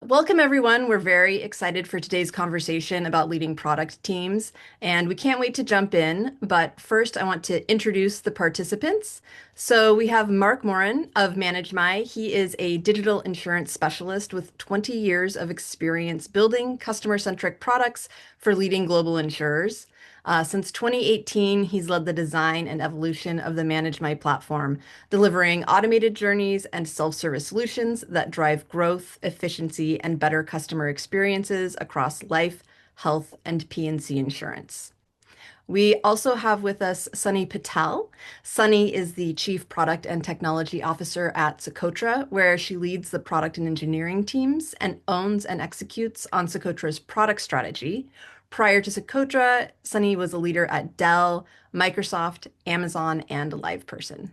Welcome, everyone. We're very excited for today's conversation about leading product teams, and we can't wait to jump in. But first, I want to introduce the participants. So we have Mark Moran of ManageMy. He is a digital insurance specialist with 20 years of experience building customer-centric products for leading global insurers. Since 2018, he's led the design and evolution of the ManageMy platform, delivering automated journeys and self-service solutions that drive growth, efficiency, and better customer experiences across life, health, and P&C insurance. We also have with us Sonny Patel. Sonny is the Chief Product and Technology Officer at Socotra, where she leads the product and engineering teams and owns and executes on Socotra's product strategy. Prior to Socotra, Sonny was a leader at Dell, Microsoft, Amazon, and LivePerson.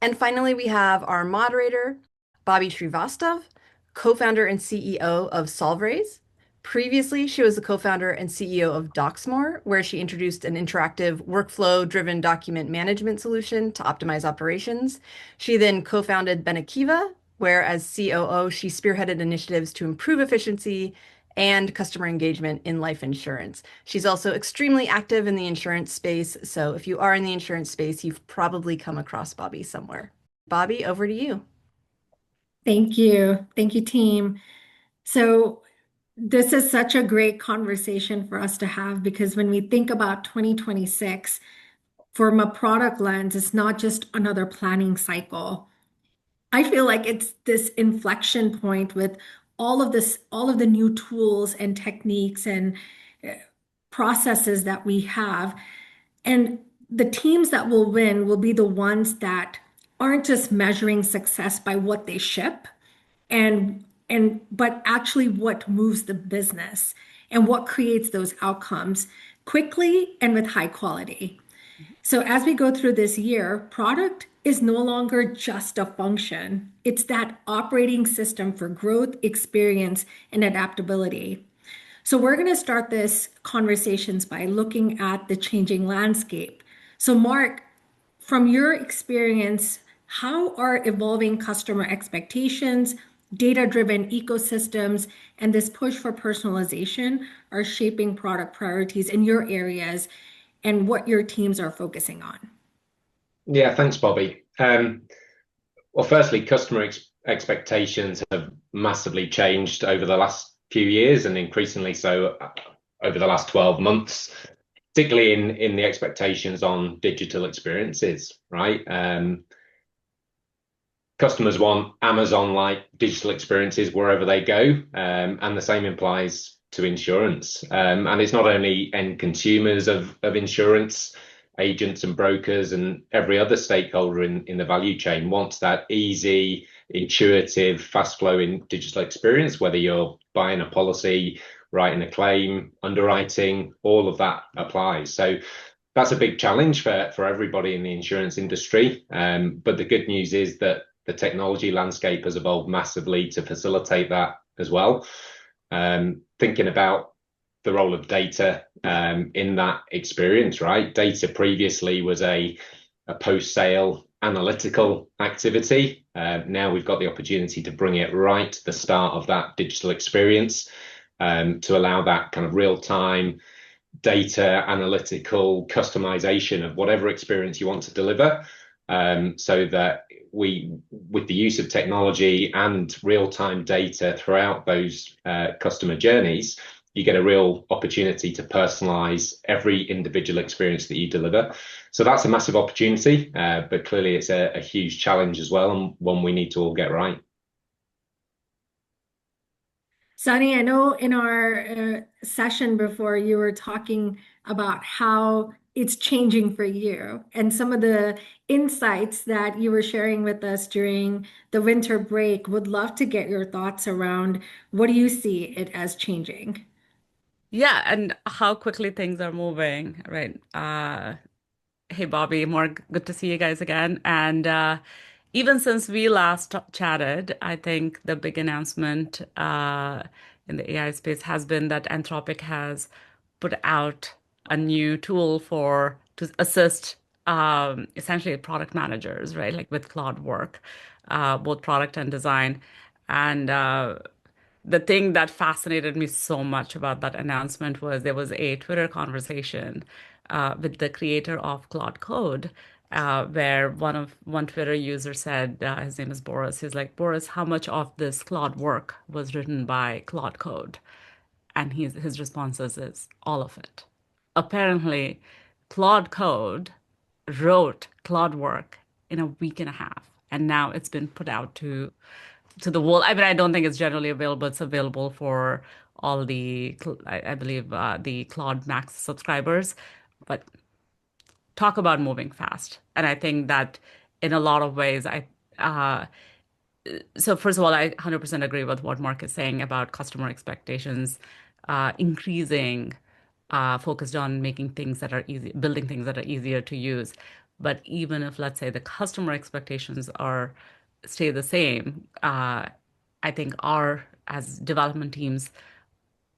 And finally, we have our moderator, Bobbie Shrivastav, co-founder and CEO of Solvrays. Previously, she was the co-founder and CEO of Docsmore, where she introduced an interactive workflow-driven document management solution to optimize operations. She then co-founded Benakiva, where as COO, she spearheaded initiatives to improve efficiency and customer engagement in life insurance. She's also extremely active in the insurance space. So if you are in the insurance space, you've probably come across Bobbie somewhere. Bobbie, over to you. Thank you. Thank you, team. So, this is such a great conversation for us to have because when we think about 2026, from a product lens, it's not just another planning cycle. I feel like it's this inflection point with all of the new tools and techniques and uh, processes that we have. And the teams that will win will be the ones that aren't just measuring success by what they ship and but actually what moves the business and what creates those outcomes quickly and with high quality. So as we go through this year, product is no longer just a function. It's that operating system for growth, experience, and adaptability. So we're going to start this conversations by looking at the changing landscape. So Mark, from your experience, how are evolving customer expectations, data-driven ecosystems, and this push for personalization are shaping product priorities in your areas and what your teams are focusing on? Yeah, thanks, Bobbie. Well, firstly, customer expectations have massively changed over the last few years and increasingly so over the last 12 months, particularly in the expectations on digital experiences, right? Customers want Amazon-like digital experiences wherever they go, and the same applies to insurance. And it's not only end consumers of insurance, agents and brokers and every other stakeholder in the value chain wants that easy, intuitive, fast-flowing digital experience, whether you're buying a policy, writing a claim, underwriting, all of that applies. So that's a big challenge for everybody in the insurance industry. But the good news is that the technology landscape has evolved massively to facilitate that as well. Thinking about the role of data in that experience, right? Data previously was a post-sale analytical activity. Now we've got the opportunity to bring it right to the start of that digital experience to allow that kind of real-time data analytical customization of whatever experience you want to deliver, so that with the use of technology and real-time data throughout those customer journeys, you get a real opportunity to personalize every individual experience that you deliver. So that's a massive opportunity, but clearly it's a huge challenge as well, and one we need to all get right. Sunny, I know in our session before you were talking about how it's changing for you and some of the insights that you were sharing with us during the winter break. Would love to get your thoughts around what do you see it as changing? Yeah, and how quickly things are moving, right? Hey, Bobbie, more good to see you guys again. And even since we last chatted, I think the big announcement in the AI space has been that Anthropic has put out a new tool for to assist essentially product managers, right? Like with Claude work, both product and design. And the thing that fascinated me so much about that announcement was there was a Twitter conversation with the creator of Claude Code, where one Twitter user said, his name is Boris. He's like, Boris, how much of this Claude work was written by Claude Code? And his response is all of it. Apparently, Claude Code wrote Claude work in a week and a half, and now it's been put out to the world. I mean, I don't think it's generally available. It's available for all the, I believe, the Claude Max subscribers. But talk about moving fast. And I think that in a lot of ways, uh, so first of all, I 100% agree with what Mark is saying about customer expectations increasing, focused on making things that are easy, building things that are easier to use. But even if, let's say, the customer expectations are stay the same, I think as development teams,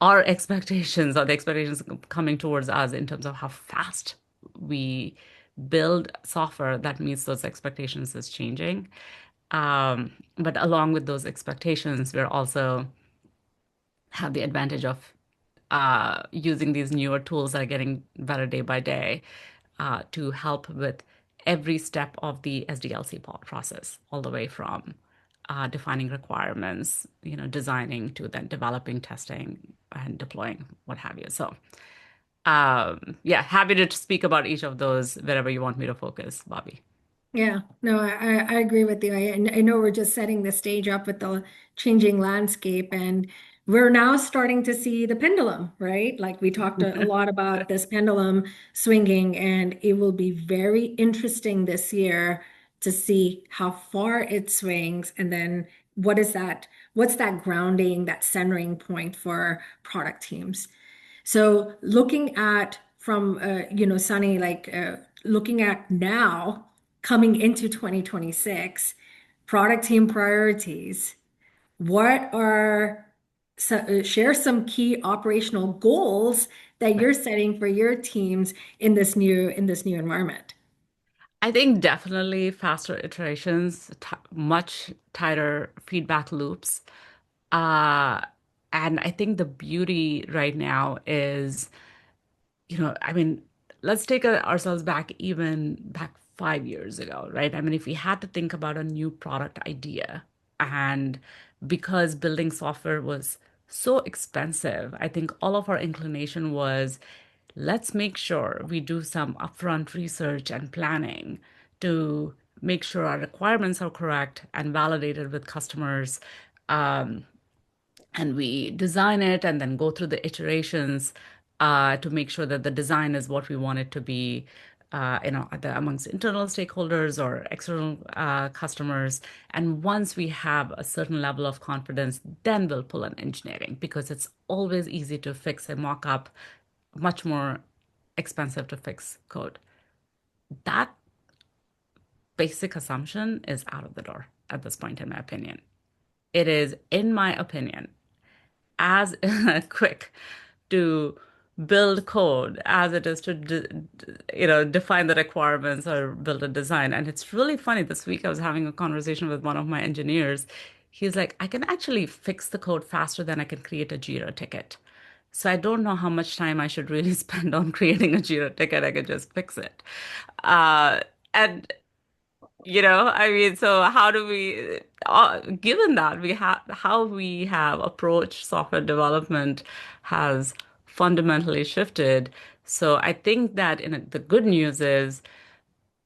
our expectations or the expectations coming towards us in terms of how fast we build software that meets those expectations is changing. But along with those expectations, we're also have the advantage of using these newer tools that are getting better day by day to help with every step of the SDLC process, all the way from defining requirements, designing to then developing, testing, and deploying, what have you. So, yeah, happy to speak about each of those wherever you want me to focus, Bobbie. Yeah, no, I agree with you. I know we're just setting the stage up with the changing landscape, and we're now starting to see the pendulum, right? Like we talked a lot about this pendulum swinging, and it will be very interesting this year to see how far it swings, and then what's that grounding, that centering point for product teams. So looking at from Sunny, like looking at now coming into 2026, product team priorities, what are share some key operational goals that you're setting for your teams in this new environment? I think definitely faster iterations, much tighter feedback loops. Uh, and I think the beauty right now is, I mean, let's take ourselves back even back 5 years ago, right? I mean, if we had to think about a new product idea, and because building software was so expensive, I think all of our inclination was, let's make sure we do some upfront research and planning to make sure our requirements are correct and validated with customers. Um, and we design it and then go through the iterations to make sure that the design is what we want it to be, amongst internal stakeholders or external customers. And once we have a certain level of confidence, then we'll pull in engineering, because it's always easy to fix a mock-up, much more expensive to fix code. That basic assumption is out of the door at this point, in my opinion. It is, in my opinion, as quick to build code as it is to define the requirements or build a design. And it's really funny. This week I was having a conversation with one of my engineers. He's like, I can actually fix the code faster than I can create a Jira ticket. So I don't know how much time I should really spend on creating a Jira ticket. I could just fix it. And I mean, so how do we, given that we have how we have approached software development has fundamentally shifted. So I think that the good news is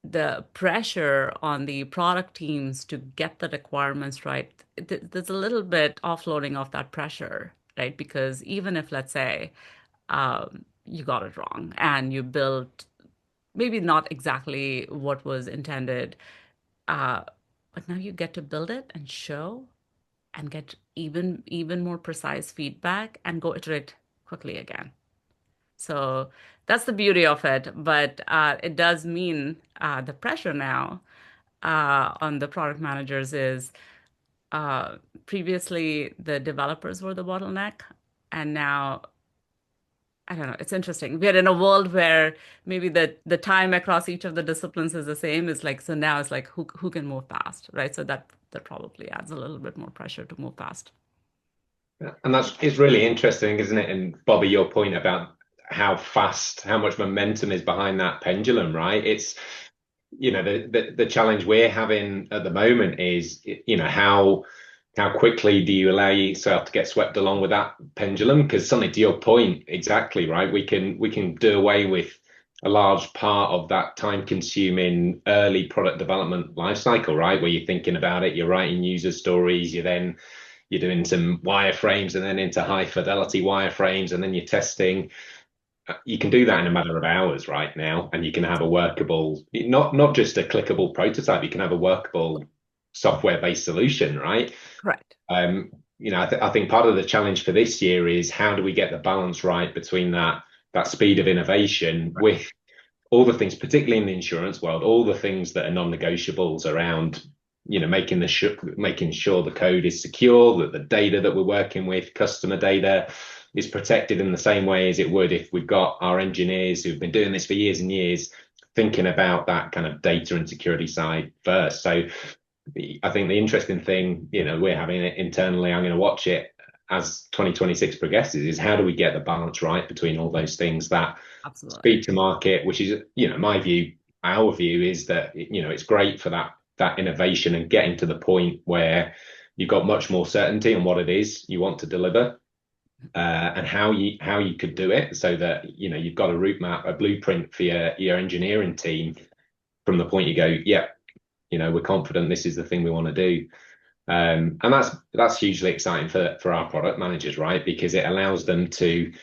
the pressure on the product teams to get the requirements right, there's a little bit offloading of that pressure, right? Because even if, let's say, you got it wrong and you built maybe not exactly what was intended, uh, but now you get to build it and show and get even more precise feedback and go iterate quickly again. So that's the beauty of it. But it does mean the pressure now on the product managers is uh, previously the developers were the bottleneck, and now I don't know. It's interesting. We're in a world where maybe the time across each of the disciplines is the same. It's like, so now it's like who can move fast, right? So that probably adds a little bit more pressure to move fast. And it's really interesting, isn't it? And Bobbie, your point about how much momentum is behind that pendulum, right? It's, the challenge we're having at the moment is, how quickly do you allow yourself to get swept along with that pendulum? Because something to your point, exactly, right? We can do away with a large part of that time-consuming early product development life cycle, right? Where you're thinking about it, you're writing user stories, you're doing some wireframes and then into high fidelity wireframes, and then you're testing. You can do that in a matter of hours right now, and you can have a workable, not just a clickable prototype. You can have a workable software-based solution, right? Correct. I think part of the challenge for this year is how do we get the balance right between that speed of innovation with all the things, particularly in the insurance world, all the things that are non-negotiables around, making sure the code is secure, that the data that we're working with, customer data, is protected in the same way as it would if we've got our engineers who've been doing this for years and years thinking about that kind of data and security side first. So I think the interesting thing, we're having it internally, I'm going to watch it as 2026 progresses, is how do we get the balance right between all those things, that Absolutely. speed to market, which is, our view is that, it's great for that innovation and getting to the point where you've got much more certainty on what it is you want to deliver, and how you could do it, so that, you've got a route map, a blueprint for your engineering team from the point you go, yeah, we're confident this is the thing we want to do. And that's hugely exciting for our product managers, right? Because it allows them to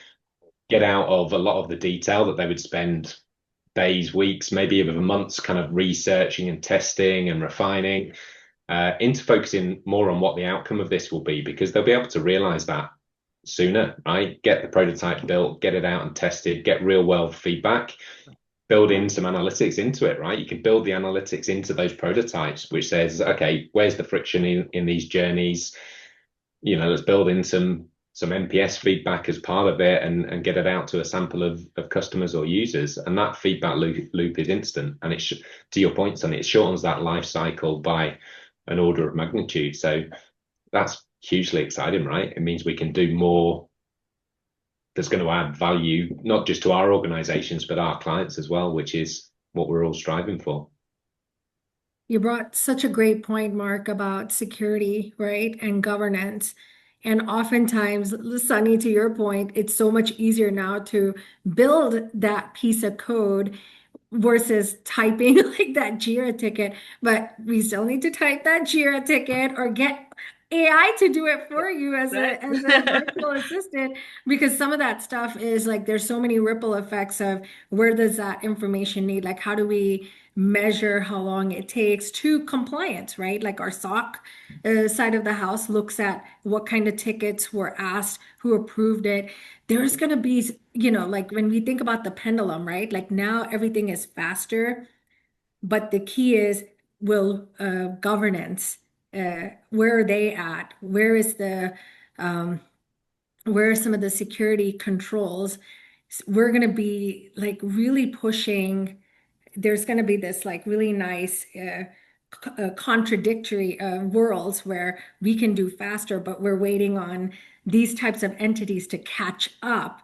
get out of a lot of the detail that they would spend days, weeks, maybe even months kind of researching and testing and refining, into focusing more on what the outcome of this will be, because they'll be able to realize that sooner, right? Get the prototype built, get it out and tested, get real world feedback, build in some analytics into it, right? You can build the analytics into those prototypes, which says, okay, where's the friction in these journeys? Let's build in some NPS feedback as part of it, and get it out to a sample of customers or users. And that feedback loop is instant. And it's, to your point, Sonny, it shortens that life cycle by an order of magnitude. So that's hugely exciting, right? It means we can do more that's going to add value, not just to our organizations, but our clients as well, which is what we're all striving for. You brought such a great point, Mark, about security, right? And governance. And oftentimes, Sunny, to your point, it's so much easier now to build that piece of code versus typing like that Jira ticket. But we still need to type that Jira ticket or get AI to do it for you as Right. as a virtual assistant, because some of that stuff is like there's so many ripple effects of where does that information need? Like, how do we measure how long it takes to compliance, right? Like our SOC side of the house looks at what kind of tickets were asked, who approved it. There's going to be, like when we think about the pendulum, right? Like now everything is faster, but the key is will governance, where are they at? Um, where are some of the security controls? We're going to be like really pushing. There's going to be this like really nice contradictory worlds where we can do faster, but we're waiting on these types of entities to catch up.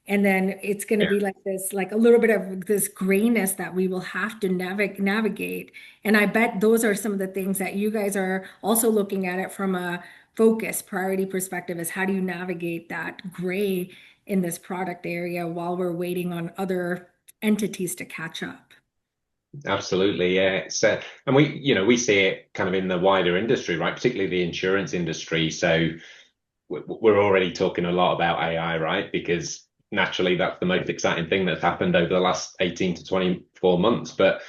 And then it's going to Yeah, be like this, like a little bit of this grayness that we will have to navigate. And I bet those are some of the things that you guys are also looking at it from a focus priority perspective, is how do you navigate that gray in this product area while we're waiting on other entities to catch up. absolutely. Yeah. And we see it kind of in the wider industry, right? Particularly the insurance industry. So we're already talking a lot about AI, right? Because naturally that's the most exciting thing that's happened over the last 18 to 24 months. But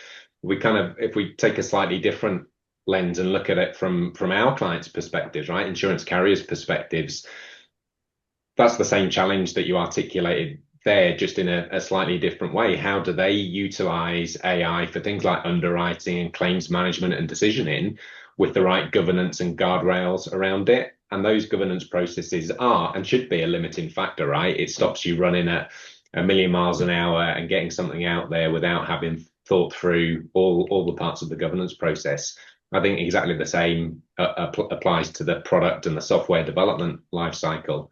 if we take a slightly different lens and look at it from our clients' perspectives, right? Insurance carriers' perspectives, that's the same challenge that you articulated there, just in a slightly different way. How do they utilize AI for things like underwriting and claims management and decisioning with the right governance and guardrails around it? And those governance processes are and should be a limiting factor, right? It stops you running at a million miles an hour and getting something out there without having thought through all the parts of the governance process. I think exactly the same applies to the product and the software development life cycle.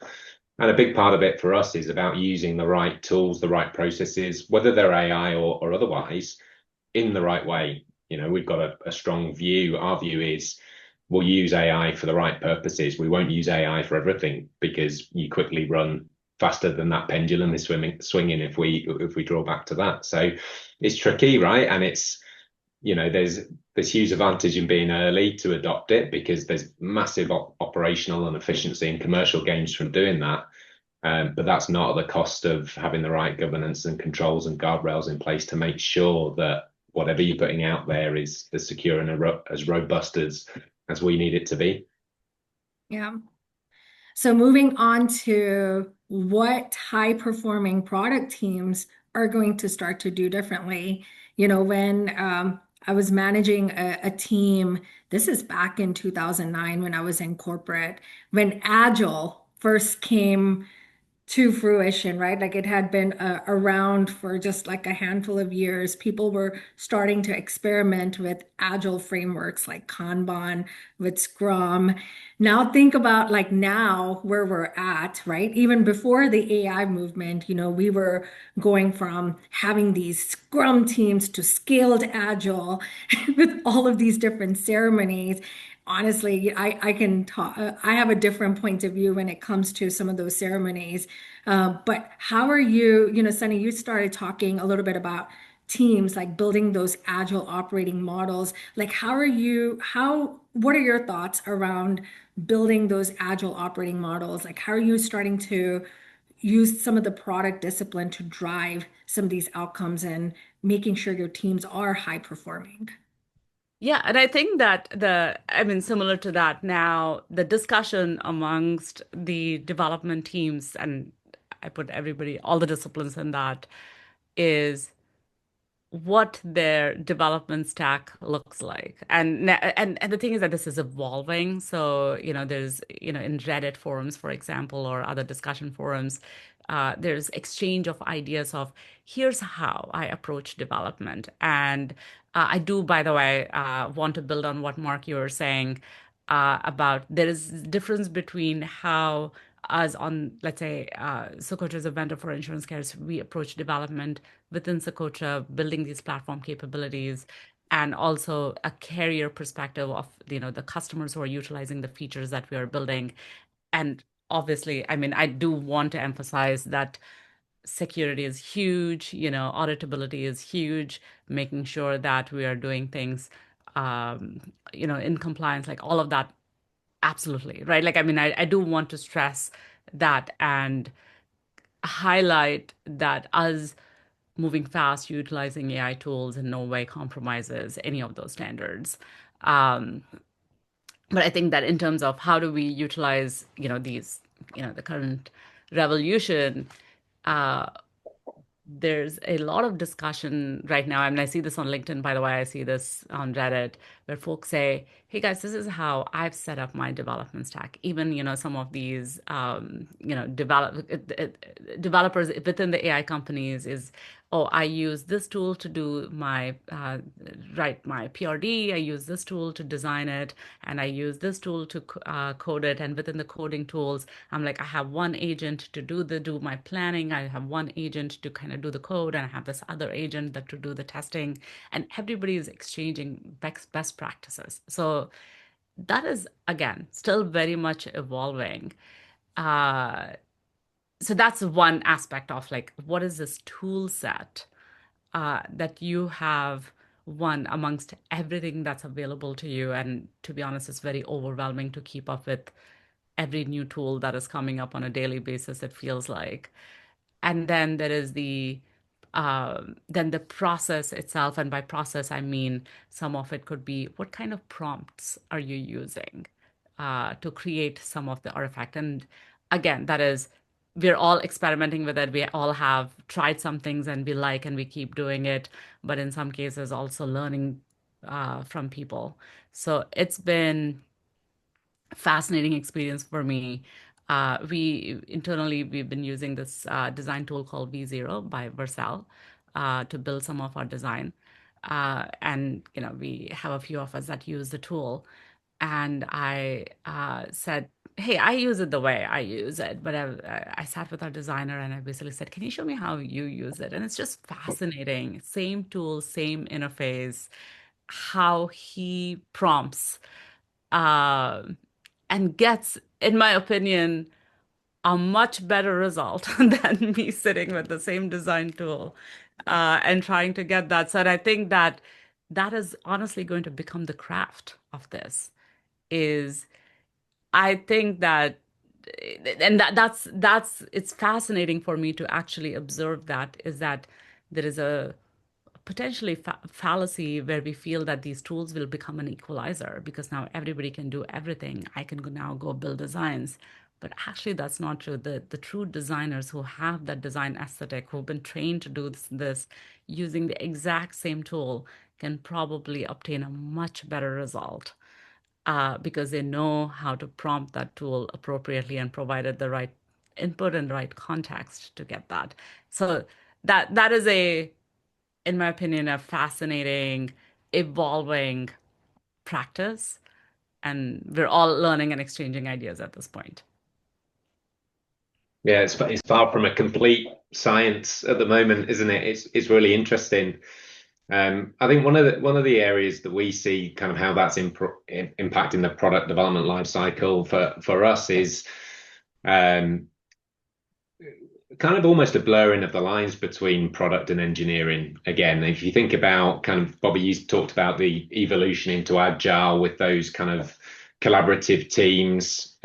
And a big part of it for us is about using the right tools, the right processes, whether they're AI or otherwise, in the right way. We've got a strong view. Our view is we'll use AI for the right purposes. We won't use AI for everything because you quickly run faster than that pendulum is swinging if we draw back to that. So it's tricky, right? And there's huge advantage in being early to adopt it because there's massive operational and efficiency and commercial gains from doing that. But that's not at the cost of having the right governance and controls and guardrails in place to make sure that whatever you're putting out there is as secure and as robust as we need it to be. Yeah. So moving on to what high-performing product teams are going to start to do differently. When I was managing a team, this is back in 2009 when I was in corporate, when Agile first came to fruition, right? Like it had been around for just like a handful of years. People were starting to experiment with agile frameworks like Kanban, with Scrum. Now think about like now where we're at, right? Even before the AI movement, we were going from having these Scrum teams to scaled agile with all of these different ceremonies. Honestly, I can talk, I have a different point of view when it comes to some of those ceremonies. But how are you, Sunny, you started talking a little bit about teams, like building those agile operating models. Like, what are your thoughts around building those agile operating models? Like, how are you starting to use some of the product discipline to drive some of these outcomes and making sure your teams are high performing? Yeah, and I think that I mean, similar to that now, the discussion amongst the development teams, and I put everybody, all the disciplines in that, is what their development stack looks like. And the thing is that this is evolving. So, there's, in Reddit forums, for example, or other discussion forums, there's exchange of ideas of here's how I approach development. And I do, by the way, want to build on what Mark you were saying about there is difference between how us on, let's say, Socotra is a vendor for insurance carriers, we approach development within Socotra, building these platform capabilities, and also a carrier perspective of, the customers who are utilizing the features that we are building. And obviously, I mean, I do want to emphasize that security is huge, auditability is huge, making sure that we are doing things, in compliance, like all of that. Absolutely, right? Like, I mean, I do want to stress that and highlight that us moving fast, utilizing AI tools in no way compromises any of those standards. Um, but I think that in terms of how do we utilize, the current revolution, uh, there's a lot of discussion right now. I mean, I see this on LinkedIn, by the way, I see this on Reddit, where folks say, hey guys, this is how I've set up my development stack. Even, some of these, developers within the AI companies is, oh, I use this tool to do write my PRD. I use this tool to design it, and I use this tool to code it. And within the coding tools, I'm like, I have one agent to do my planning. I have one agent to kind of do the code, and I have this other agent that to do the testing. And everybody is exchanging best practices. So that is, again, still very much evolving. Uh, so that's one aspect of like, what is this tool set that you have one amongst everything that's available to you? And to be honest, it's very overwhelming to keep up with every new tool that is coming up on a daily basis, it feels like. And then there is then the process itself. And by process, I mean some of it could be what kind of prompts are you using to create some of the artifact. And again, that is, we're all experimenting with it. We all have tried some things and we like and we keep doing it. But in some cases, also learning from people. So it's been fascinating experience for me. We've been using this design tool called V0 by Vercel to build some of our design. and we have a few of us that use the tool. And I said, hey, I use it the way I use it. But I sat with our designer and I basically said, can you show me how you use it? And it's just fascinating. Same tool, same interface, how he prompts uh, and gets, in my opinion, a much better result than me sitting with the same design tool and trying to get that. So I think that that is honestly going to become the craft of this is I think that and that's it's fascinating for me to actually observe that is that there is a potentially fallacy where we feel that these tools will become an equalizer because now everybody can do everything. I can now go build designs. But actually, that's not true. The true designers who have that design aesthetic, who've been trained to do this using the exact same tool, can probably obtain a much better result because they know how to prompt that tool appropriately and provided the right input and right context to get that. So that is in my opinion, a fascinating, evolving practice. And we're all learning and exchanging ideas at this point. Yeah, it's far from a complete science at the moment, isn't it? It's really interesting. I think one of the areas that we see kind of how that's impacting the product development life cycle for us is kind of almost a blurring of the lines between product and engineering. Again, if you think about kind of Bobbie, you talked about the evolution into agile with those kind of collaborative teams,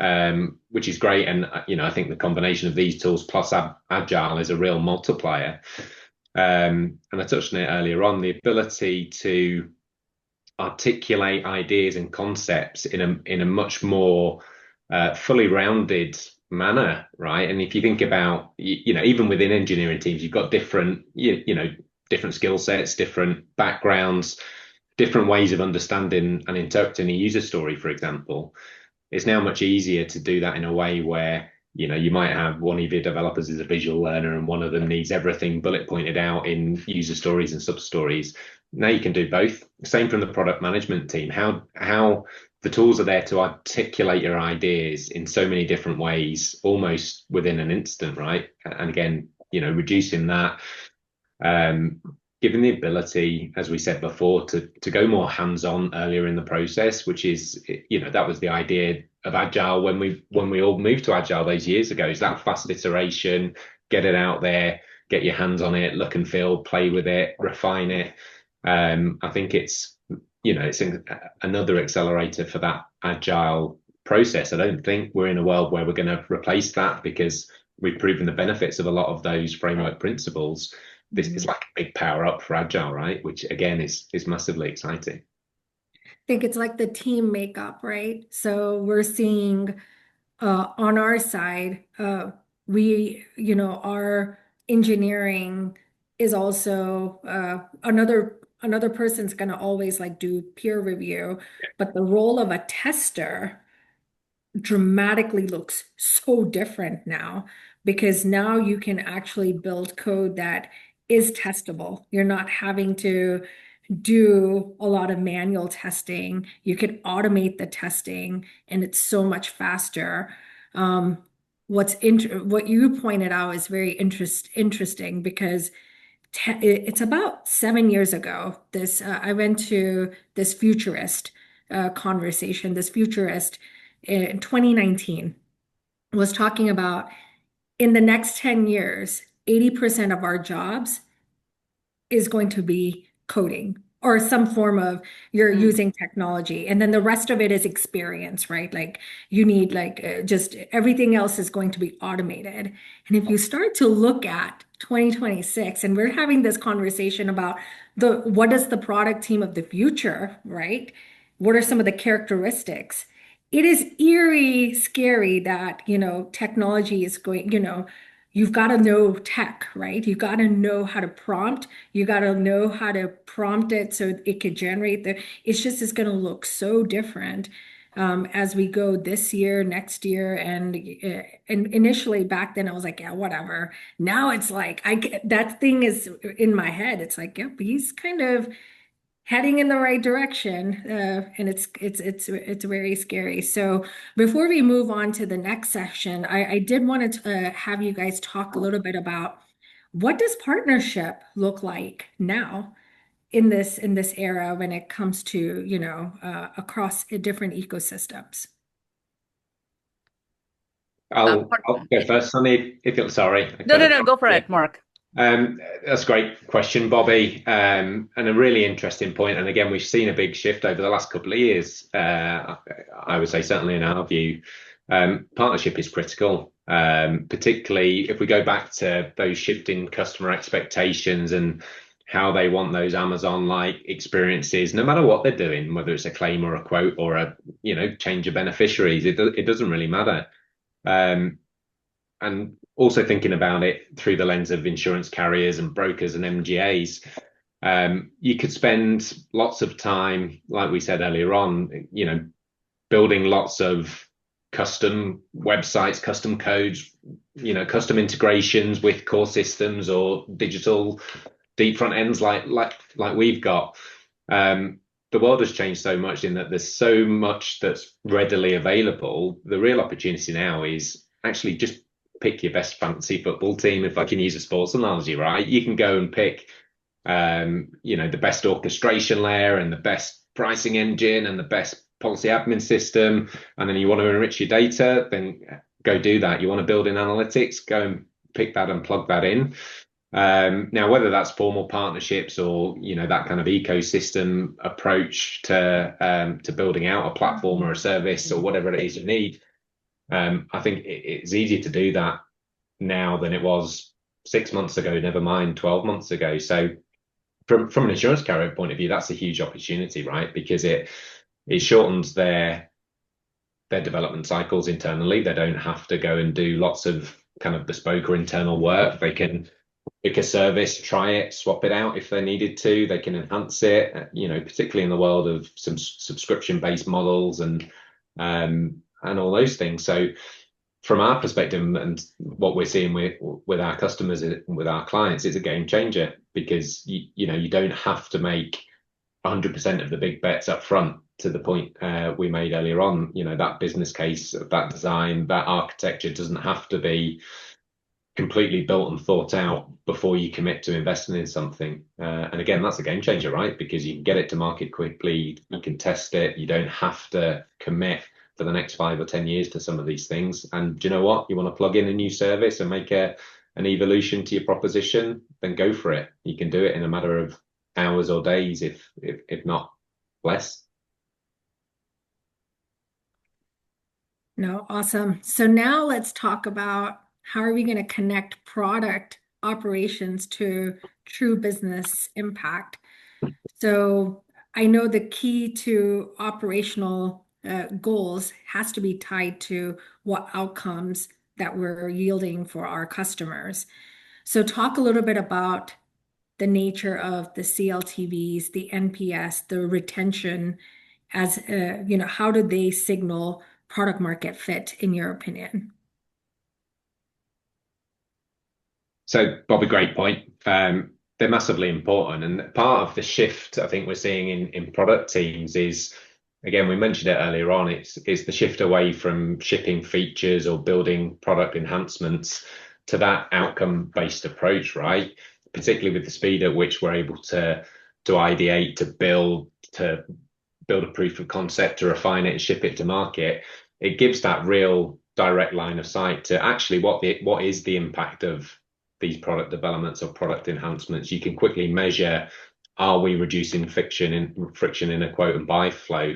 which is great. And I think the combination of these tools plus agile is a real multiplier. And I touched on it earlier on, the ability to articulate ideas and concepts in a much more fully rounded manner, right? And if you think about, even within engineering teams, you've got different, different skill sets, different backgrounds, different ways of understanding and interpreting a user story, for example. It's now much easier to do that in a way where, you might have one of your developers is a visual learner and one of them needs everything bullet pointed out in user stories and sub stories. Now you can do both. Same from the product management team. How the tools are there to articulate your ideas in so many different ways, almost within an instant, right? And again, reducing that, giving the ability, as we said before, to go more hands-on earlier in the process, which is, that was the idea of agile when we all moved to agile those years ago, is that fast iteration, get it out there, get your hands on it, look and feel, play with it, refine it. I think it's another accelerator for that agile process. I don't think we're in a world where we're going to replace that because we've proven the benefits of a lot of those framework principles. This is like a big power up for agile, right? Which again is massively exciting. I think it's like the team makeup, right? So we're seeing on our side, our engineering is also another person's going to always like do peer review, but the role of a tester dramatically looks so different now because now you can actually build code that is testable. You're not having to do a lot of manual testing. You can automate the testing and it's so much faster. What you pointed out is very interesting because it's about 7 years ago. I went to this futurist conversation. This futurist in 2019 was talking about in the next 10 years, 80% of our jobs is going to be coding or some form of you're using technology. And then the rest of it is experience, right? Like you need just everything else is going to be automated. And if you start to look at 2026, and we're having this conversation about what is the product team of the future, right? What are some of the characteristics? It is eerie, scary that, technology is going, you've got to know tech, right? You got to know how to prompt. You got to know how to prompt it so it could generate it's going to look so different as we go this year, next year. And initially back then I was like, yeah, whatever. Now it's like, that thing is in my head. It's like, yep, he's kind of heading in the right direction, and it's very scary. So before we move on to the next section, I did want to have you guys talk a little bit about what does partnership look like now in this era when it comes to, across different ecosystems. I'll go first, Sonny, if you're sorry. I No, cut no, no, across go for you. it, Mark. That's a great question, Bobbie, and a really interesting point. And again, we've seen a big shift over the last couple of years. I would say, certainly in our view, partnership is critical, particularly if we go back to those shifting customer expectations and how they want those Amazon-like experiences, no matter what they're doing, whether it's a claim or a quote or a change of beneficiaries, it doesn't really matter. And also thinking about it through the lens of insurance carriers and brokers and MGAs, you could spend lots of time, like we said earlier on, building lots of custom websites, custom codes, custom integrations with core systems or digital deep front ends like we've got. The world has changed so much in that there's so much that's readily available. The real opportunity now is actually just pick your best fantasy football team, if I can use a sports analogy, right? You can go and pick, the best orchestration layer and the best pricing engine and the best policy admin system, and then you want to enrich your data, then go do that. You want to build in analytics, go and pick that and plug that in. Now, whether that's formal partnerships or that kind of ecosystem approach to building out a platform or a service or whatever it is you need, I think it's easier to do that now than it was 6 months ago, never mind 12 months ago. So from an insurance carrier point of view, that's a huge opportunity, right? Because it shortens their development cycles internally. They don't have to go and do lots of kind of bespoke or internal work. They can pick a service, try it, swap it out if they needed to. They can enhance it, particularly in the world of some subscription-based models and all those things. So from our perspective and what we're seeing with our customers, with our clients, it's a game changer because you don't have to make 100% of the big bets up front, to the point we made earlier on. That business case, that design, that architecture doesn't have to be completely built and thought out before you commit to investing in something. And again, that's a game changer, right? Because you can get it to market quickly, you can test it, you don't have to commit for the next 5 or 10 years to some of these things. And do you know what? You want to plug in a new service and make an evolution to your proposition, then go for it. You can do it in a matter of hours or days, if not less. No, awesome. So now let's talk about how are we going to connect product operations to true business impact. So I know the key to operational goals has to be tied to what outcomes that we're yielding for our customers. So talk a little bit about the nature of the CLTVs, the NPS, the retention, as how do they signal product market fit in your opinion? So, Bobbie, great point. They're massively important, and part of the shift I think we're seeing in product teams is, again, we mentioned it earlier on, it's the shift away from shipping features or building product enhancements to that outcome-based approach, right? Particularly with the speed at which we're able to ideate, to build a proof of concept, to refine it and ship it to market. It gives that real direct line of sight to actually what is the impact of these product developments or product enhancements. You can quickly measure, are we reducing friction in a quote and buy flow?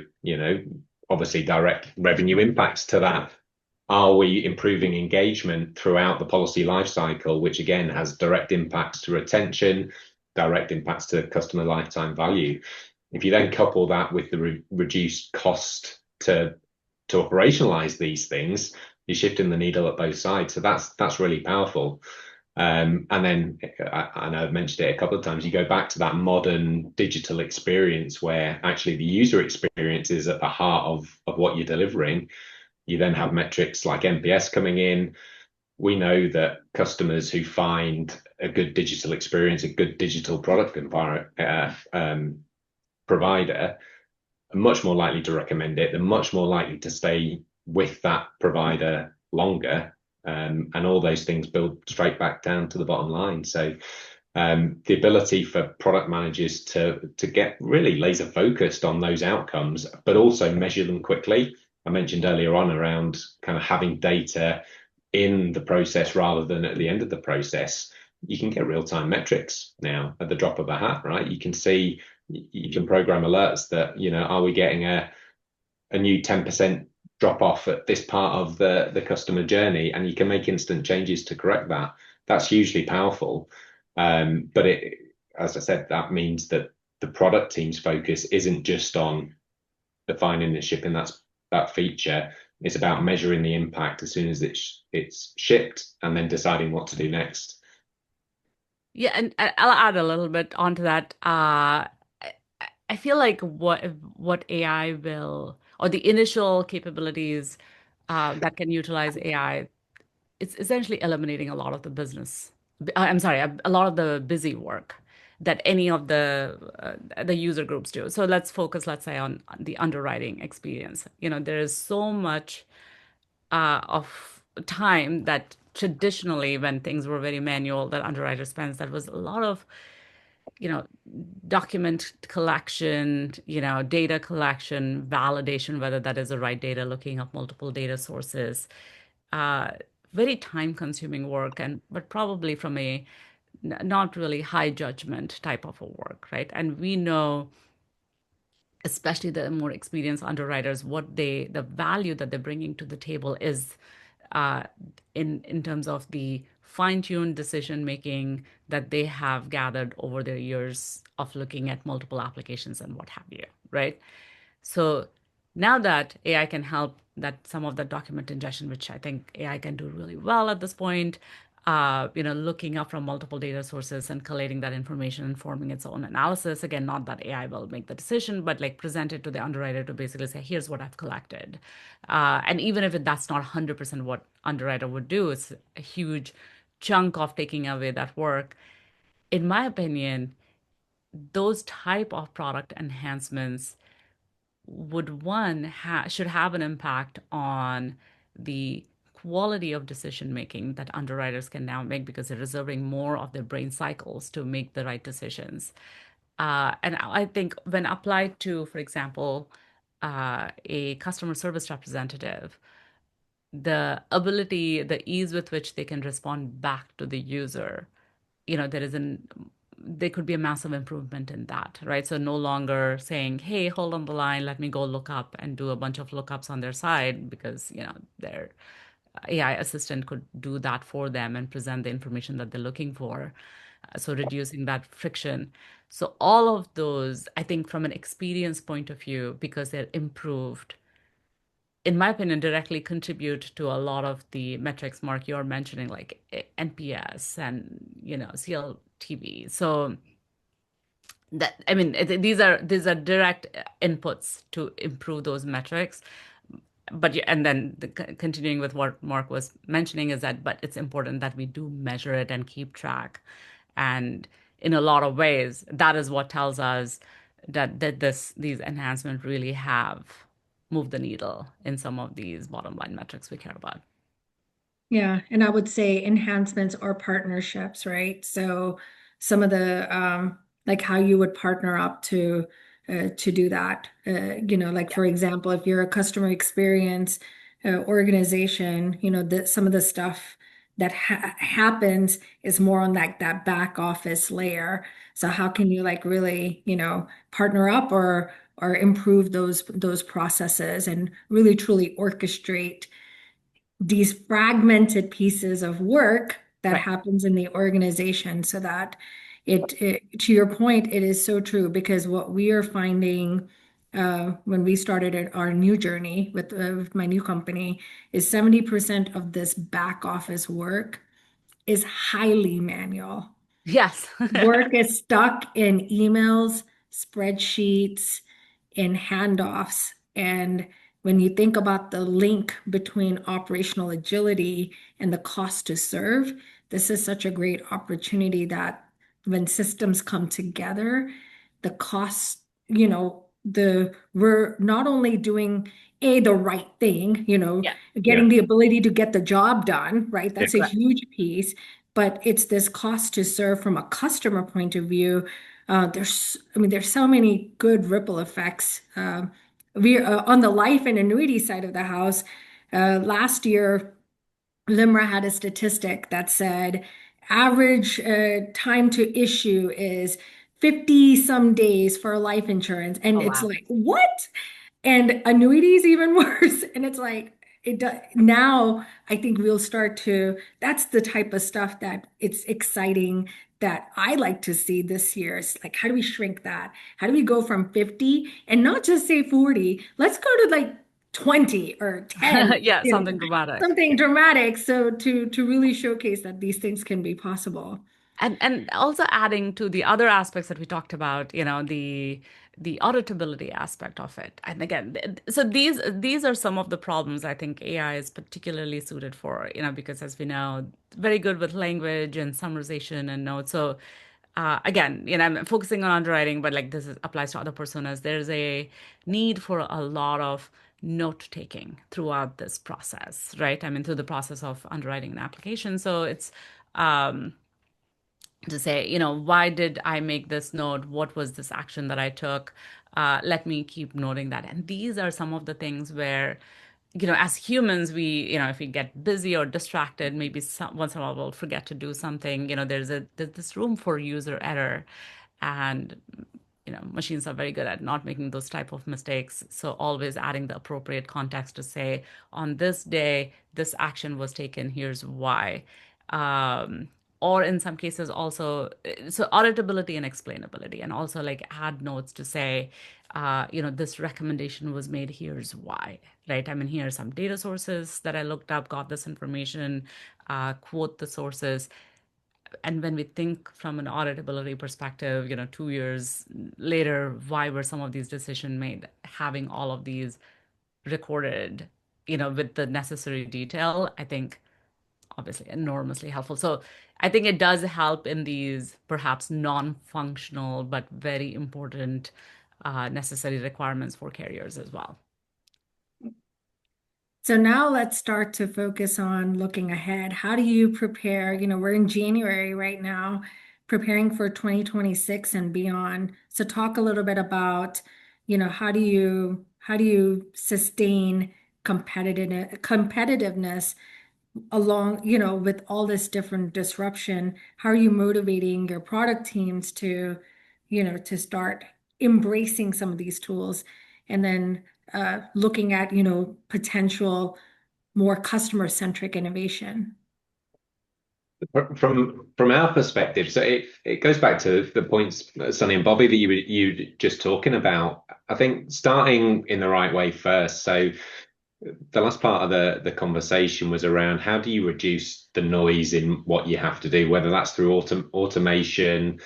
Obviously direct revenue impacts to that. Are we improving engagement throughout the policy lifecycle, which again has direct impacts to retention, direct impacts to customer lifetime value? If you then couple that with the reduced cost to operationalize these things, you're shifting the needle at both sides. So that's really powerful. And then I know I've mentioned it a couple of times, you go back to that modern digital experience where actually the user experience is at the heart of what you're delivering. You then have metrics like NPS coming in. We know that customers who find a good digital experience, a good digital product environment, provider are much more likely to recommend it. They're much more likely to stay with that provider longer. And all those things build straight back down to the bottom line. So the ability for product managers to get really laser focused on those outcomes, but also measure them quickly. I mentioned earlier on around kind of having data in the process rather than at the end of the process. You can get real-time metrics now at the drop of a hat, right? You can see, you can program alerts that, are we getting a new 10% drop off at this part of the customer journey, and you can make instant changes to correct that. That's hugely powerful. But as I said, that means that the product team's focus isn't just on defining and shipping that feature. It's about measuring the impact as soon as it's shipped and then deciding what to do next. Yeah, and I'll add a little bit onto that. I feel like what AI will, or the initial capabilities that can utilize AI, it's essentially eliminating a lot of the business. I'm sorry, a lot of the busy work that any of the user groups do. So let's focus, let's say, on the underwriting experience. There is so much of time that traditionally, when things were very manual, that underwriter spends, that was a lot of, you know, document collection, data collection, validation, whether that is the right data, looking up multiple data sources, uh, very time-consuming work, but probably from a not really high judgment type of a work, right? And we know, especially the more experienced underwriters, the value that they're bringing to the table is uh, in terms of the fine-tuned decision making that they have gathered over their years of looking at multiple applications and what have you, right? So now that AI can help that some of the document ingestion, which I think AI can do really well at this point, looking up from multiple data sources and collating that information and forming its own analysis. Again, not that AI will make the decision, but like present it to the underwriter to basically say, here's what I've collected. And even if that's not 100% what underwriter would do, it's a huge chunk of taking away that work. In my opinion, those type of product enhancements should have an impact on the quality of decision making that underwriters can now make because they're reserving more of their brain cycles to make the right decisions. And I think when applied to, for example, a customer service representative, the ease with which they can respond back to the user, there could be a massive improvement in that, right? So no longer saying, hey, hold on the line, let me go look up and do a bunch of lookups on their side because, their AI assistant could do that for them and present the information that they're looking for. So reducing that friction. So all of those, I think from an experience point of view, because they're improved, in my opinion, directly contribute to a lot of the metrics, Mark, you're mentioning, like NPS and, CLTV. So these are direct inputs to improve those metrics. But and then continuing with what Mark was mentioning is that, but it's important that we do measure it and keep track. And in a lot of ways, that is what tells us that these enhancements really have moved the needle in some of these bottom line metrics we care about. Yeah, and I would say enhancements or partnerships, right? So some of the like how you would partner up to do that. Like for example, if you're a customer experience organization, that some of the stuff that happens is more on like that back office layer. So how can you like really, partner up or improve those processes and really truly orchestrate these fragmented pieces of work that Right. happens in the organization so that to your point, it is so true because what we are finding when we started our new journey with my new company is 70% of this back office work is highly manual. Yes. Work is stuck in emails, spreadsheets, in handoffs. And when you think about the link between operational agility and the cost to serve, this is such a great opportunity that when systems come together, the cost we're not only doing the right thing, Yeah. Yeah. getting the ability to get the job done, right? Yeah. That's a huge piece, but it's this cost to serve from a customer point of view. There's so many good ripple effects. We On the life and annuity side of the house, last year, Limra had a statistic that said average time to issue is 50 some days for life insurance. And Oh, it's wow. like, what? And annuities even worse. And it's like, it does now. I think we'll start to, that's the type of stuff that it's exciting that I like to see this year. It's like, how do we shrink that? How do we go from 50 and not just say 40? Let's go to like 20 or 10, Yeah, something dramatic. something dramatic. So to really showcase that these things can be possible. And also adding to the other aspects that we talked about, the auditability aspect of it. And again, so these are some of the problems I think AI is particularly suited for, because as we know, very good with language and summarization and notes. So again, I'm focusing on underwriting, but like applies to other personas. There's a need for a lot of note taking throughout this process, right? I mean, through the process of underwriting an application. So it's um, to say, why did I make this note? What was this action that I took? Let me keep noting that. And these are some of the things where, as humans, if we get busy or distracted, maybe once in a while we'll forget to do something. There's this room for user error, and machines are very good at not making those type of mistakes. So always adding the appropriate context to say, on this day, this action was taken, here's why. Or in some cases also, so auditability and explainability, and also like add notes to say, this recommendation was made, here's why, right? I mean, here are some data sources that I looked up, got this information, quote the sources. And when we think from an auditability perspective, 2 years later, why were some of these decisions made? Having all of these recorded, with the necessary detail, I think obviously enormously helpful. So I think it does help in these perhaps non-functional but very important necessary requirements for carriers as well. So now let's start to focus on looking ahead. How do you prepare? We're in January right now, preparing for 2026 and beyond. So talk a little bit about, how do you sustain competitiveness along, with all this different disruption? How are you motivating your product teams to start embracing some of these tools and then looking at, potential more customer-centric innovation? From our perspective, so it goes back to the points, Sonny and Bobbie, that you just talking about. I think starting in the right way first. So the last part of the conversation was around how do you reduce the noise in what you have to do, whether that's through automation.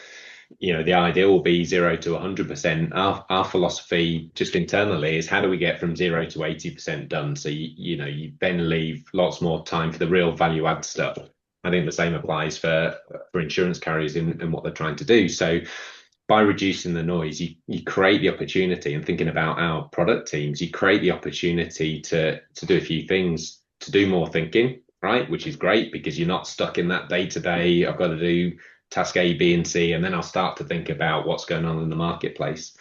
The ideal will be 0 to 100%. Our philosophy just internally is how do we get from 0 to 80% done? So you then leave lots more time for the real value add stuff. I think the same applies for insurance carriers in what they're trying to do. So by reducing the noise, you create the opportunity, and thinking about our product teams, you create the opportunity to do a few things, to do more thinking, right? Which is great because you're not stuck in that day to day. I've got to do task A, B, and C, and then I'll start to think about what's going on in the marketplace.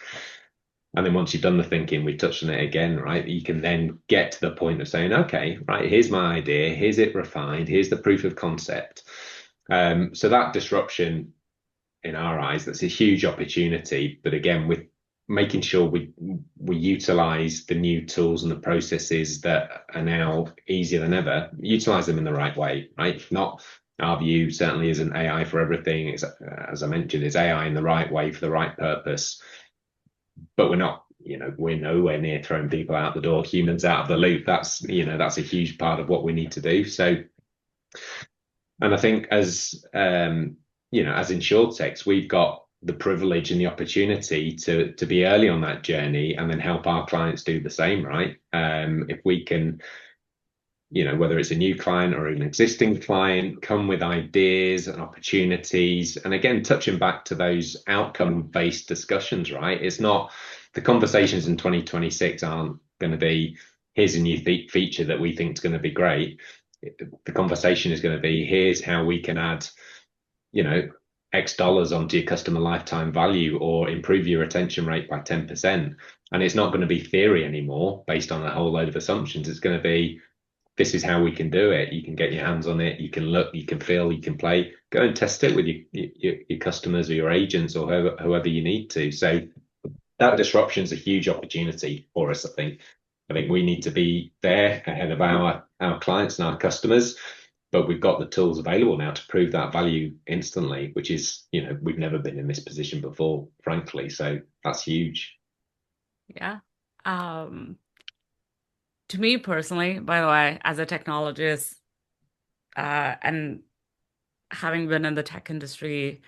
And then once you've done the thinking, we touched on it again, right? You can then get to the point of saying, okay, right, here's my idea, here's it refined, here's the proof of concept. So that disruption, in our eyes, that's a huge opportunity. But again, with making sure we utilize the new tools and the processes that are now easier than ever, utilize them in the right way, right? Not our view certainly isn't AI for everything. It's, as I mentioned, it's AI in the right way for the right purpose. But we're not, we're nowhere near throwing people out the door, humans out of the loop. That's a huge part of what we need to do. So, and I think as as insurtechs, we've got the privilege and the opportunity to be early on that journey and then help our clients do the same, right? If we can whether it's a new client or an existing client, come with ideas and opportunities. And again, touching back to those outcome-based discussions, right? It's not the conversations in 2026 aren't going to be, here's a new feature that we think is going to be great. The conversation is going to be, here's how we can add, X dollars onto your customer lifetime value or improve your retention rate by 10%. And it's not going to be theory anymore based on a whole load of assumptions. It's going to be, this is how we can do it. You can get your hands on it. You can look, you can feel, you can play. Go and test it with your customers or your agents or whoever you need to. So that disruption is a huge opportunity for us, I think. I think we need to be there ahead of our clients and our customers, but we've got the tools available now to prove that value instantly, which is, we've never been in this position before, frankly. So that's huge. Yeah. To me personally, by the way, as a technologist, and having been in the tech industry,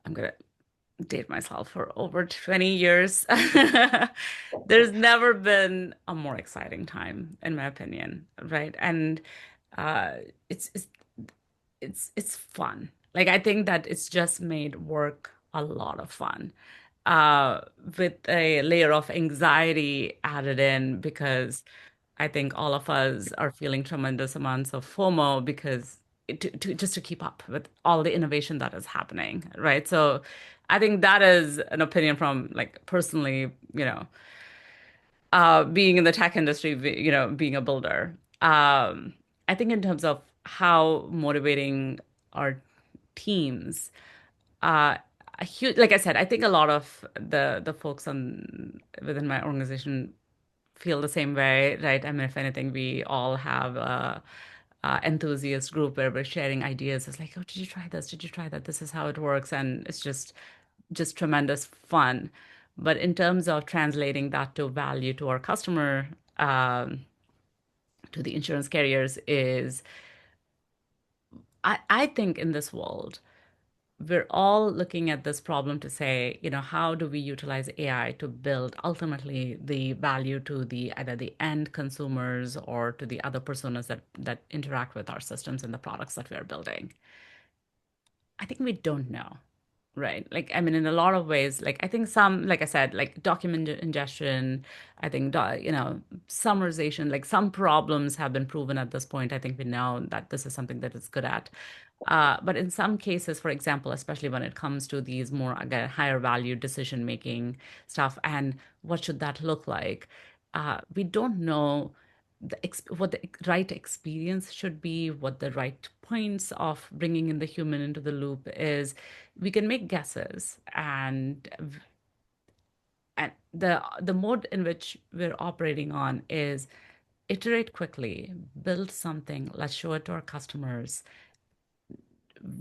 I'm gonna date myself for over 20 years. There's never been a more exciting time, in my opinion, right? And uh, it's it's it's fun. Like I think that it's just made work a lot of fun, uh, with a layer of anxiety added in because I think all of us are feeling tremendous amounts of FOMO because just to keep up with all the innovation that is happening, right? So I think that is an opinion from like personally, being in the tech industry, being a builder. I think in terms of how motivating our teams, uh, like I said, I think a lot of the folks on within my organization feel the same way, right? I mean, if anything, we all have a enthusiast group where we're sharing ideas. It's like, oh, did you try this? Did you try that? This is how it works, and it's just tremendous fun. But in terms of translating that to value to our customer, to the insurance carriers, is I think in this world, we're all looking at this problem to say, how do we utilize AI to build ultimately the value to the either the end consumers or to the other personas that interact with our systems and the products that we are building? I think we don't know, right? Like, I mean, in a lot of ways, like I think some, like I said, like document ingestion, I think, summarization, like some problems have been proven at this point. I think we know that this is something that it's good at. But in some cases, for example, especially when it comes to these more, again, higher value decision making stuff and what should that look like, we don't know what the right experience should be, what the right points of bringing in the human into the loop is. We can make guesses, and the mode in which we're operating on is iterate quickly, build something, let's show it to our customers.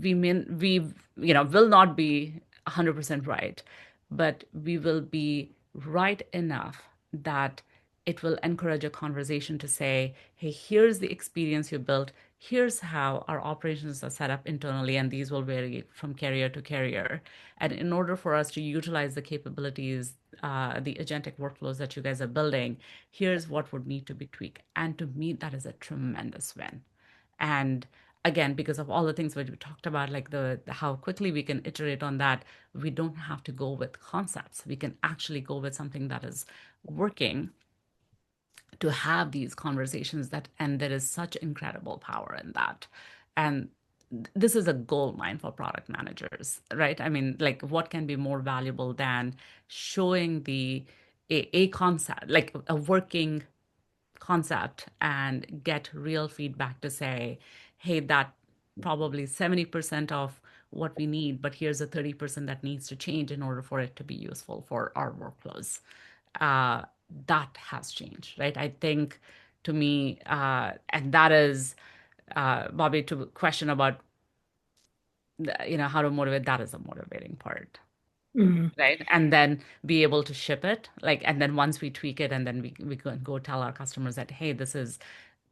We will not be 100% right, but we will be right enough that it will encourage a conversation to say, hey, here's the experience you built, here's how our operations are set up internally, and these will vary from carrier to carrier. And in order for us to utilize the capabilities, the agentic workflows that you guys are building, here's what would need to be tweaked. And to me, that is a tremendous win. And again, because of all the things that we talked about, like the how quickly we can iterate on that, we don't have to go with concepts. We can actually go with something that is working to have these conversations and there is such incredible power in that. And this is a gold mine for product managers, right? I mean, like what can be more valuable than showing a concept, like a working concept and get real feedback to say, hey, that probably 70% of what we need, but here's a 30% that needs to change in order for it to be useful for our workflows. Uh, that has changed, right? I think to me, and that is, Bobbie, to question about, how to motivate, that is a motivating part. Mhm. Right. And then be able to ship it. Like, and then once we tweak it, and then we go tell our customers that, hey, this is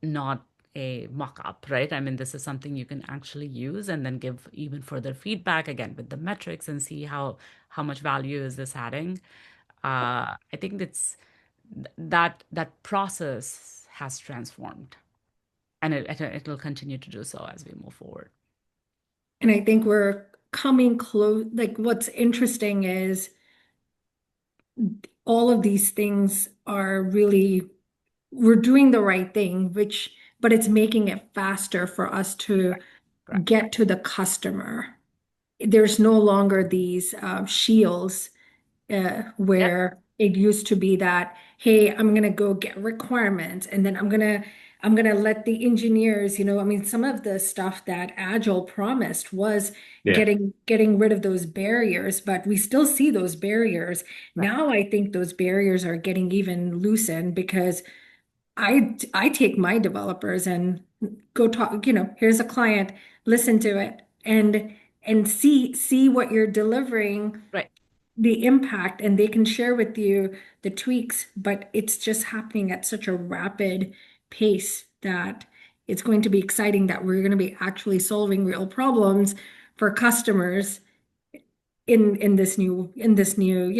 not a mock-up, right? I mean, this is something you can actually use and then give even further feedback again with the metrics and see how much value is this adding. I think that process has transformed. and it will continue to do so as we move forward. And I think we're coming close. Like what's interesting is all of these things are really, we're doing the right thing, but it's making it faster for us to Correct. get to the customer. There's no longer these shields Yep. where it used to be that, hey, I'm gonna go get requirements and then I'm gonna let the engineers, I mean, some of the stuff that Agile promised was Yeah. getting rid of those barriers, but we still see those barriers. Right. Now I think those barriers are getting even loosened because I take my developers and go talk, here's a client, listen to it and see what you're delivering, Right. the impact, and they can share with you the tweaks, but it's just happening at such a rapid pace that it's going to be exciting that we're going to be actually solving real problems for customers in this new in this new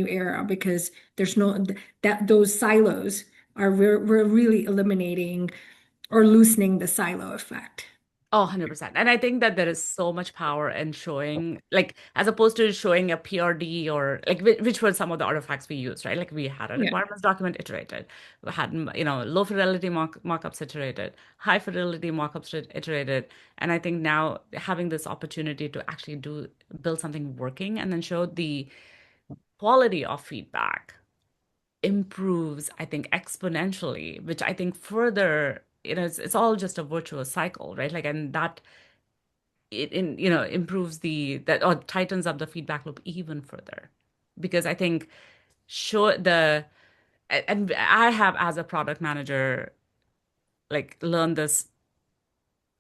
era, because there's no that those silos are we're really eliminating or loosening the silo effect. Oh, 100%. And I think that there is so much power in showing, like, as opposed to showing a PRD or like, which were some of the artifacts we used, right? Like, we had a Yeah. requirements document iterated, we had, low fidelity mockups iterated, high fidelity mockups iterated. And I think now having this opportunity to actually build something working and then show the quality of feedback improves, I think, exponentially, which I think further, it's all just a virtuous cycle, right? Like, and that improves that or tightens up the feedback loop even further. Because I think sure and I have as a product manager like learned this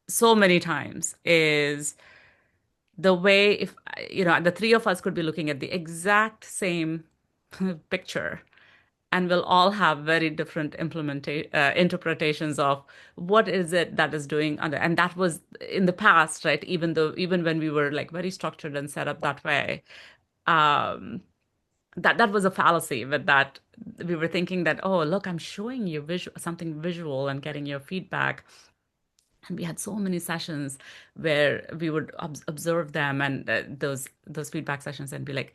so many times is the way if the three of us could be looking at the exact same picture and we'll all have very different interpretations of what is it that is doing under, and that was in the past, right? Even when we were like very structured and set up that way, um, that was a fallacy with that we were thinking that, oh, look, I'm showing you something visual and getting your feedback. And we had so many sessions where we would observe them and those feedback sessions and be like,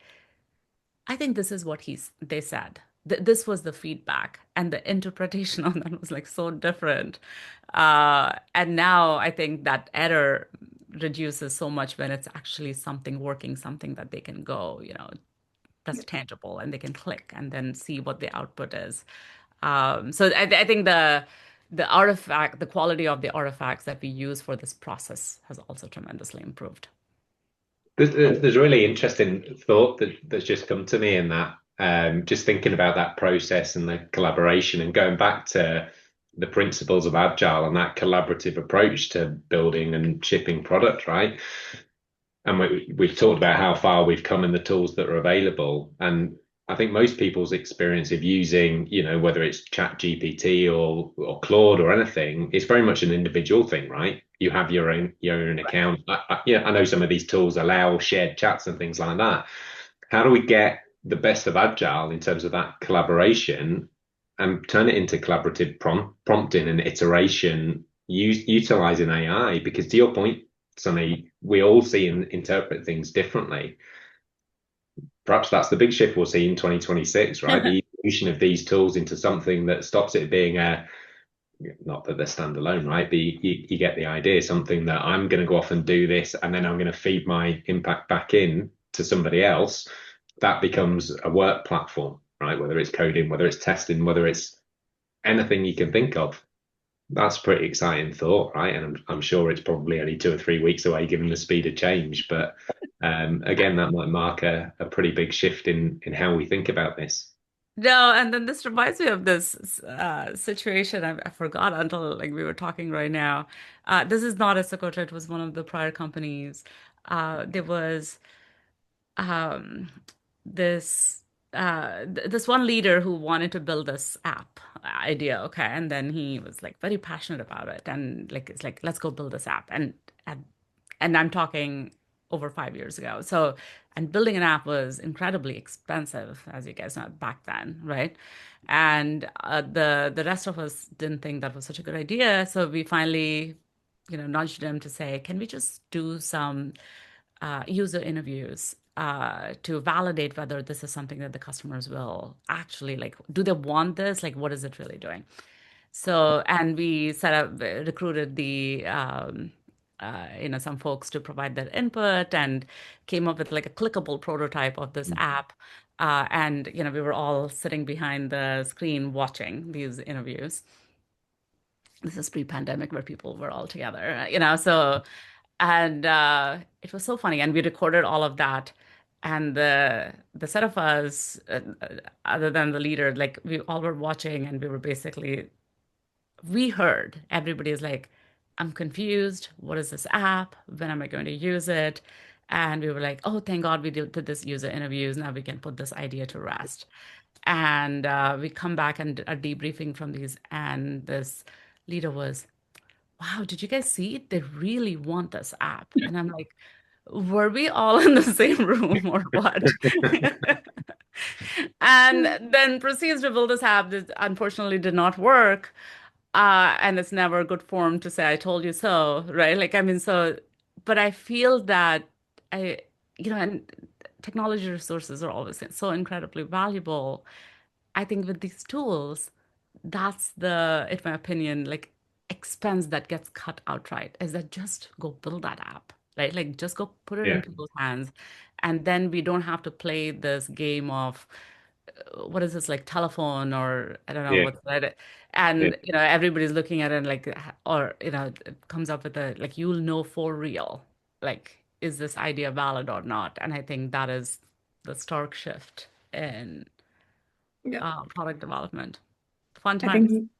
I think this is what they said. This was the feedback, and the interpretation on that was like so different. And now I think that error reduces so much when it's actually something working, something that they can go, that's tangible, and they can click and then see what the output is. So I think the quality of the artifacts that we use for this process has also tremendously improved. There's a really interesting thought that's just come to me in that, just thinking about that process and the collaboration and going back to the principles of Agile and that collaborative approach to building and shipping product, right? And we've talked about how far we've come in the tools that are available. And I think most people's experience of using, whether it's Chat GPT or Claude or anything, it's very much an individual thing, right? You have your own account. I know some of these tools allow shared chats and things like that. How do we get the best of Agile in terms of that collaboration and turn it into collaborative prompting and iteration, utilizing AI? Because to your point, Sonny, we all see and interpret things differently. Perhaps that's the big shift we'll see in 2026, right? The evolution of these tools into something that stops it being not that they're standalone, right? But you get the idea, something that I'm going to go off and do this, and then I'm going to feed my impact back in to somebody else. That becomes a work platform, right? Whether it's coding, whether it's testing, whether it's anything you can think of. That's a pretty exciting thought, right? And I'm sure it's probably only 2 or 3 weeks away, given the speed of change. But again, that might mark a pretty big shift in how we think about this. No, and then this reminds me of this situation I forgot until like we were talking right now. This is not a Socotra, it was one of the prior companies. There was um, this this one leader who wanted to build this app idea, okay, and then he was like very passionate about it, and like it's like let's go build this app, and I'm talking over 5 years ago. So, and building an app was incredibly expensive, as you guys know, back then, right? And the rest of us didn't think that was such a good idea. So we finally, nudged them to say, can we just do some user interviews to validate whether this is something that the customers will actually like? Do they want this? Like, what is it really doing? So, and we recruited some folks to provide their input and came up with like a clickable prototype of this app. And, we were all sitting behind the screen watching these interviews. This is pre-pandemic where people were all together, so, and it was so funny. And we recorded all of that. And the set of us, other than the leader, like we all were watching and we heard everybody's like, I'm confused. What is this app? When am I going to use it? And we were like, oh, thank God we did this user interviews. Now we can put this idea to rest. And we come back and are debriefing from these. And this leader was, wow, did you guys see it? They really want this app. And I'm like, were we all in the same room or what? And then proceeds to build this app that unfortunately did not work. And it's never a good form to say, I told you so, right? Like, I mean, so, but I feel that and technology resources are always so incredibly valuable. I think with these tools, that's in my opinion, like expense that gets cut outright is that just go build that app, right? Like just go put it in Yeah. people's hands. And then we don't have to play this game of what is this like telephone or I don't know Yeah. what's that. Yeah. And everybody's looking at it like or it comes up with a like you'll know for real like is this idea valid or not? And I think that is the stark shift in Yeah. product development. Fun I times. think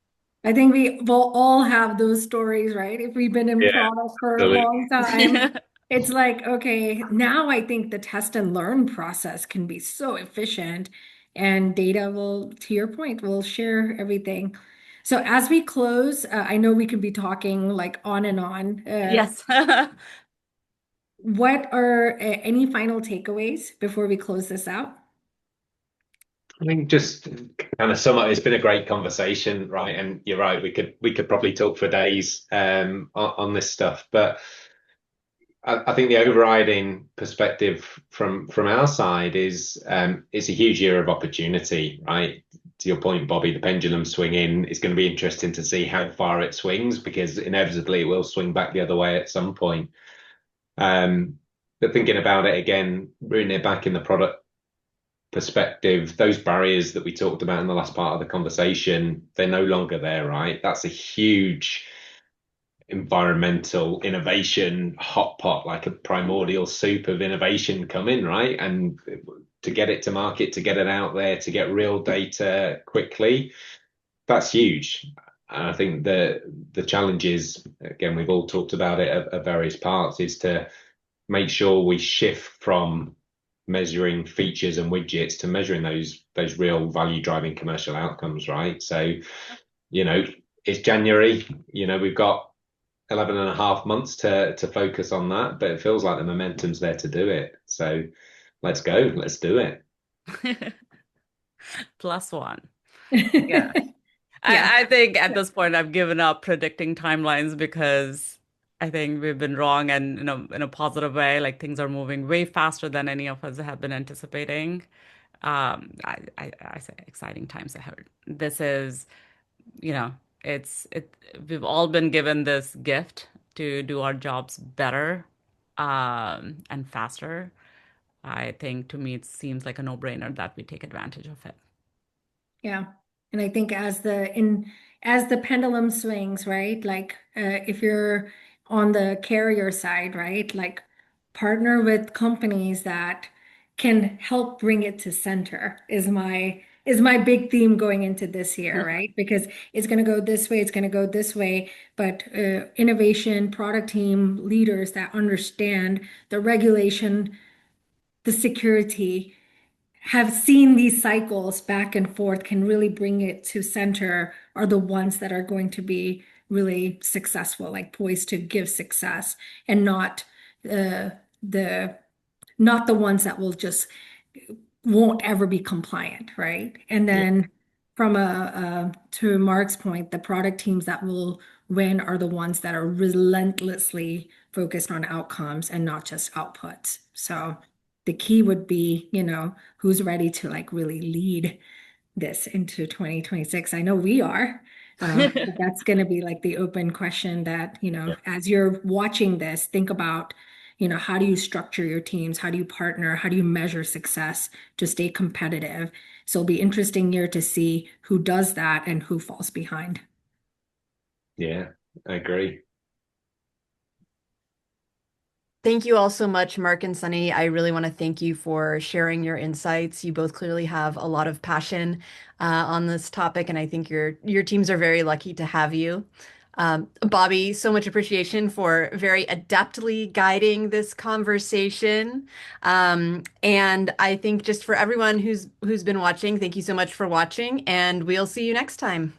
I think we will all have those stories, right? If we've been in Yeah. product for a Absolutely. long time, it's like, okay, now I think the test and learn process can be so efficient and data will, to your point, will share everything. So as we close, I know we could be talking like on and on. Yes. What are any final takeaways before we close this out? I think just kind of sum up, it's been a great conversation, right? And you're right, we could probably talk for days on this stuff, but I think the overriding perspective from our side is it's a huge year of opportunity, right? To your point, Bobbie, the pendulum swinging is going to be interesting to see how far it swings because inevitably it will swing back the other way at some point. But thinking about it again, rooting it back in the product perspective, those barriers that we talked about in the last part of the conversation, they're no longer there, right? That's a huge environmental innovation hot pot, like a primordial soup of innovation coming, right? And to get it to market, to get it out there, to get real data quickly, that's huge. And I think the challenges, again, we've all talked about it at various parts, is to make sure we shift from measuring features and widgets to measuring those real value driving commercial outcomes, right? So, it's January, we've got 11 and a half months to focus on that, but it feels like the momentum's there to do it. So let's go, let's do it. +1. Yeah. Yeah. I think at this point I've given up predicting timelines because I think we've been wrong and in a positive way. Like things are moving way faster than any of us have been anticipating. I say exciting times ahead. This is, you know, we've all been given this gift to do our jobs better, and faster. I think to me it seems like a no-brainer that we take advantage of it. Yeah. And I think as the pendulum swings, right? Like if you're on the carrier side, right? Like partner with companies that can help bring it to center is my big theme going into this year, right? Because it's going to go this way, it's going to go this way, but innovation, product team leaders that understand the regulation, the security have seen these cycles back and forth can really bring it to center are the ones that are going to be really successful, like poised to give success and not the not the ones that will just won't ever be compliant, right? And Yeah. then from a to Mark's point, the product teams that will win are the ones that are relentlessly focused on outcomes and not just outputs. So the key would be, who's ready to like really lead this into 2026. I know we are. But that's going to be like the open question that, Yeah. as you're watching this, think about, how do you structure your teams? How do you partner? How do you measure success to stay competitive? So it'll be interesting year to see who does that and who falls behind. Yeah, I agree. Thank you all so much, Mark and Sunny. I really want to thank you for sharing your insights. You both clearly have a lot of passion on this topic, and I think your teams are very lucky to have you. Bobbie, so much appreciation for very adeptly guiding this conversation. And I think just for everyone who's been watching, thank you so much for watching, and we'll see you next time.